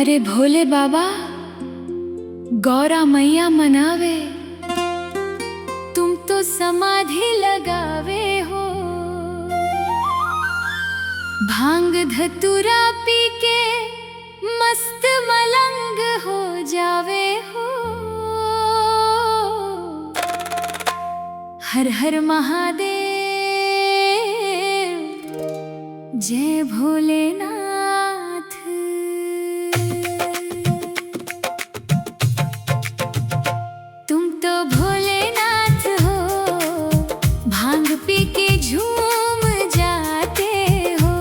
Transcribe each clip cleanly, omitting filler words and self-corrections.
अरे भोले बाबा गौरा मैया मनावे, तुम तो समाधि लगावे हो। भांग धतूरा पी के मस्त मलंग हो जावे हो। हर हर महादेव, जय भोलेनाथ। तुम तो भोलेनाथ हो, भांग पी के झूम जाते हो।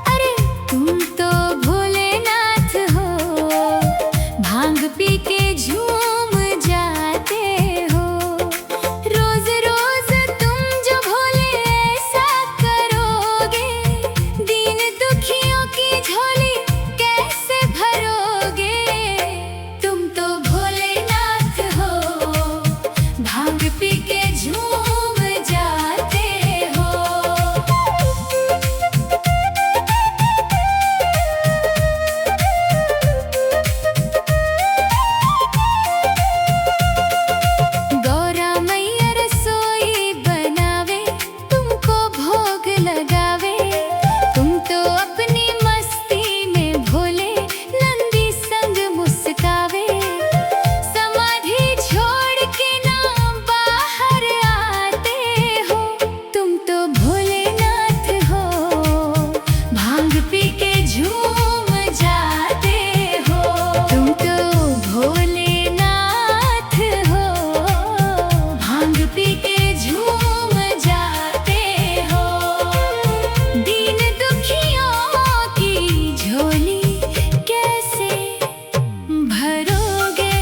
अरे तुम तो भोलेनाथ हो, भांग पी के झूम जाते हो। रोज रोज तुम जो भोले ऐसा करोगे, दीन दुखियों की झोली कैसे भरोगे। तुम तो भोलेनाथ हो, भांग पी के झूम जाते हो। गौरा मैया रसोई बनावे, तुमको भोग लगावे। तुम तो अपनी मस्ती में भोले नंदी संग मुस्कावे। समाधि छोड़ के ना बाहर आते हो। तुम तो भोलेनाथ हो, भांग पी के झूम जाते हो। तुम तो भोलेनाथ हो, भांग पी के झूम जाते हो। दीन दुखियों की झोली कैसे भरोगे।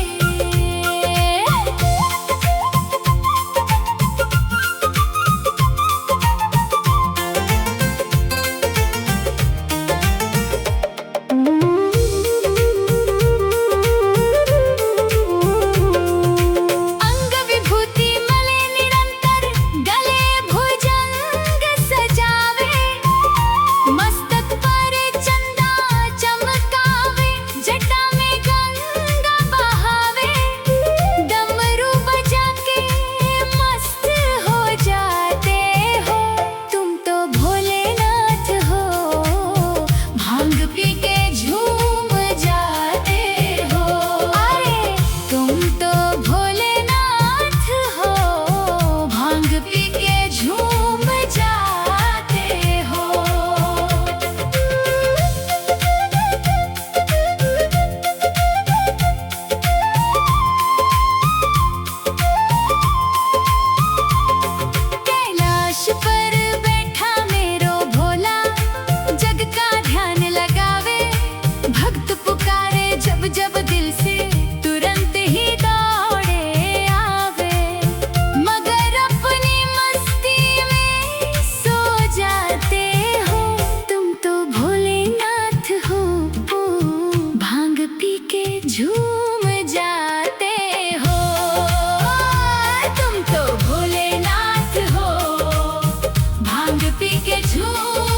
अंग विभूति मले निरंतर, गले भुजंग सजावे। मस्तक पर चंदा चमकावे, जटा में गंगा बहावे। डमरू बजा के मस्त हो जाते हो। तुम तो भोलेनाथ हो, भांग पी के झूम जाते हो। अरे तुम तो भोलेनाथ हो, भांग पी के झूम जाते हो। कैलाश पर बैठा मेरो भोला, जग का ध्यान लगावे। भक्त पुकारे जब जब दिल से, तुरंत ही दौड़े आवे। मगर अपनी मस्ती में सो जाते हो। तुम तो भोलेनाथ हो, भांग पी के झूम जाते हो। तुम तो भोलेनाथ हो, भांग पी के झूम